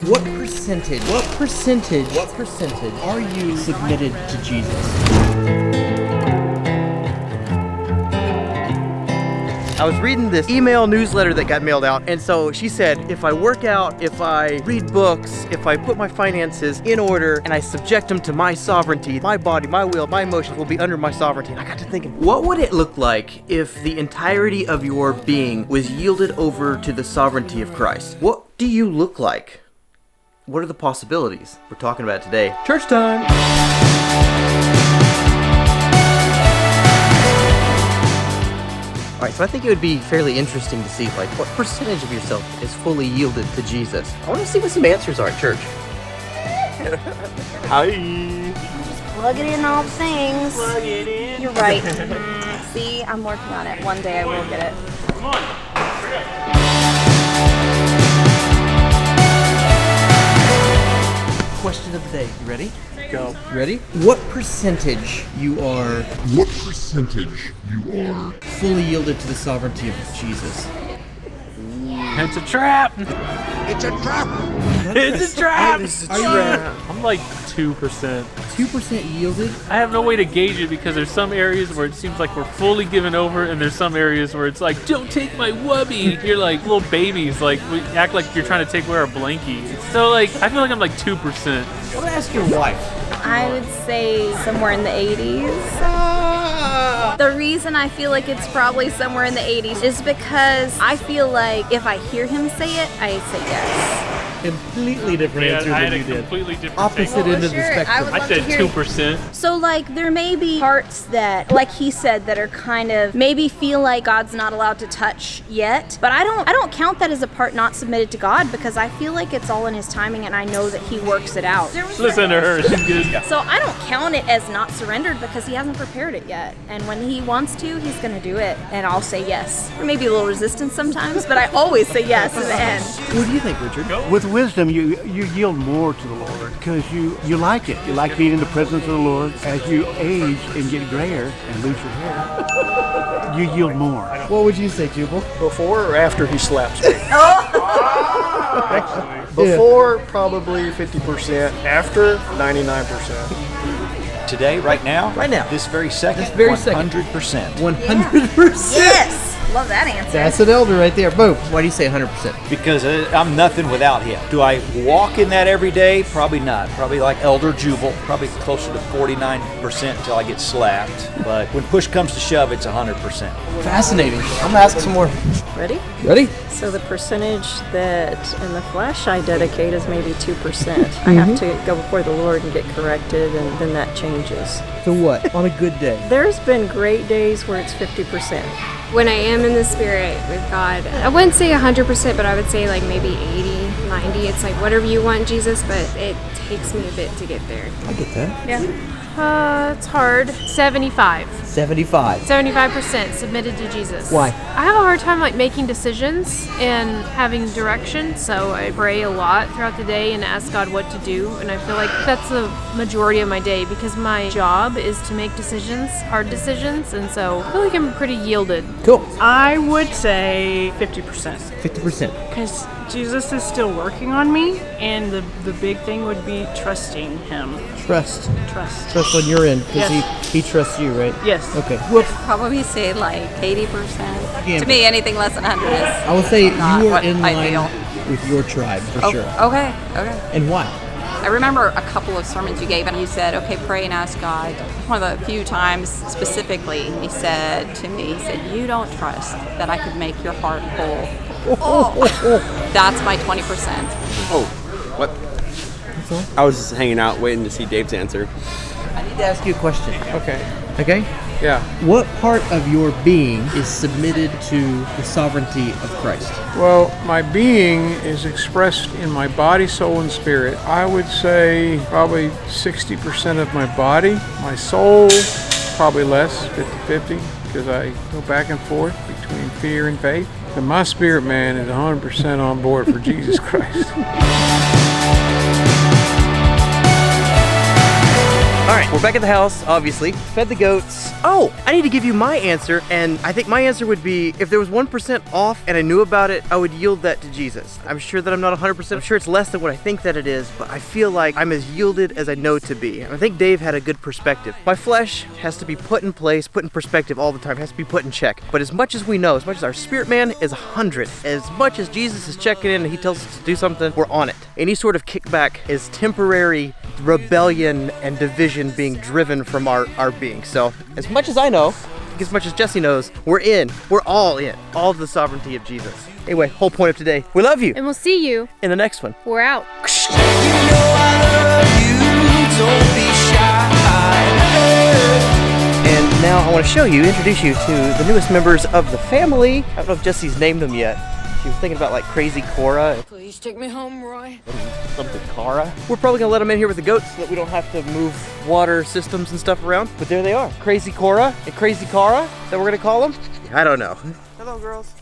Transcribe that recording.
What percentage are you submitted to Jesus? I was reading this email newsletter that got mailed out, and so she said, if I work out, if I read books, if I put my finances in order, and I subject them to my sovereignty, my body, my will, my emotions will be under my sovereignty. And I got to thinking, what would it look like if the entirety of your being was yielded over to the sovereignty of Christ? What do you look like? What are the possibilities? We're talking about it today. Church time! All right, so I think it would be fairly interesting to see, like, what percentage of yourself is fully yielded to Jesus. I want to see what some answers are at church. Hi. Just plug it in all the things. Plug it in. You're right. See, I'm working on it. One day I will get it. Come on. Question of the day. You ready? Go. You ready? What percentage you are fully yielded to the sovereignty of Jesus? It's a trap. It's a trap! It's a trap. Are I'm like 2%. 2% yielded? I have no way to gauge it because there's some areas where it seems like we're fully given over, and there's some areas where it's like, don't take my wubby. You're like little babies, like we act like you're trying to take away our blankie. So like, I feel like I'm like 2%. I'm gonna ask your wife. I would say somewhere in the 80s. The reason I feel like it's probably somewhere in the 80s is because I feel like if I hear him say it, I say yes. Completely different Yeah, answer I had than a you did. completely different Opposite take. end of the Sure, I spectrum. would I love said to hear 2%. So like there may be parts that, like he said, that are kind of maybe feel like God's not allowed to touch yet, but I don't count that as a part not submitted to God, because I feel like it's all in his timing and I know that he works it out. Listen to her. She's good. So I don't count it as not surrendered because he hasn't prepared it yet. And when he wants to, he's going to do it. And I'll say yes. There may be a little resistance sometimes, but I always say yes in the end. What do you think, Richard? With wisdom, you yield more to the Lord because you like it. You like being in the presence of the Lord. As you age and get grayer and lose your hair, you yield more. What would you say, Jubal? Before or after he slaps me? Before, probably 50%. After, 99%. Today, right now? Right now. This very second? This very second. 100%. 100%. Yes! Love that answer. That's an elder right there. Boom. Why do you say 100%? Because I'm nothing without him. Do I walk in that every day? Probably not. Probably like Elder Jubal. Probably closer to 49% until I get slapped. But when push comes to shove, it's 100%. Fascinating. I'm gonna ask some more. Ready? Ready? So the percentage that in the flesh I dedicate is maybe 2%. I have to go before the Lord and get corrected, and then that changes. So what? On a good day. There's been great days where it's 50%. When I am in the spirit with God, I wouldn't say 100%, but I would say like maybe 80, 90. It's like whatever you want, Jesus, but it takes me a bit to get there. I get that. It's hard. 75. 75. 75% submitted to Jesus. Why? I have a hard time like making decisions and having direction, so I pray a lot throughout the day and ask God what to do, and I feel like that's the majority of my day because my job is to make decisions, hard decisions, and so I feel like I'm pretty yielded. Cool. I would say 50%, 50%. because Jesus is still working on me, and the big thing would be trusting him. Trust. Trust. Trust on your end, because Yes. he trusts you, right? Yes. Okay. Whoops. Probably say like 80%. Yeah. To me, anything less than 100 is I will say not you are what in I line feel. with your tribe, for sure. Okay. And why? I remember a couple of sermons you gave, and you said, okay, pray and ask God. One of the few times specifically, he said to me, he said, you don't trust that I could make your heart whole. That's my 20%. Oh, what? I was just hanging out waiting to see Dave's answer. I need to ask you a question. Okay. Okay? Yeah. What part of your being is submitted to the sovereignty of Christ? Well, my being is expressed in my body, soul, and spirit. I would say probably 60% of my body. My soul, probably less, 50-50, because I go back and forth between fear and faith. And my spirit man is 100% on board for Jesus Christ. All right, we're back at the house, obviously. Fed the goats. Oh, I need to give you my answer, and I think my answer would be if there was 1% off and I knew about it, I would yield that to Jesus. I'm sure that I'm not 100%. I'm sure it's less than what I think that it is, but I feel like I'm as yielded as I know to be. And I think Dave had a good perspective. My flesh has to be put in place, put in perspective all the time, has to be put in check. But as much as we know, as much as our spirit man is 100, as much as Jesus is checking in and he tells us to do something, we're on it. Any sort of kickback is temporary rebellion and division being driven from our being. So as much as I know, as much as Jesse knows, we're in. We're all in. All of the sovereignty of Jesus. Anyway, whole point of today, we love you. And we'll see you In the next one. We're out. And now I want to introduce you to the newest members of the family. I don't know if Jesse's named them yet. She was thinking about like Crazy Cora. Please take me home, Roy. Something Cara. We're probably gonna let them in here with the goats so that we don't have to move water systems and stuff around. But there they are. Crazy Cora and Crazy Cara, that we're gonna call them. I don't know. Hello, girls.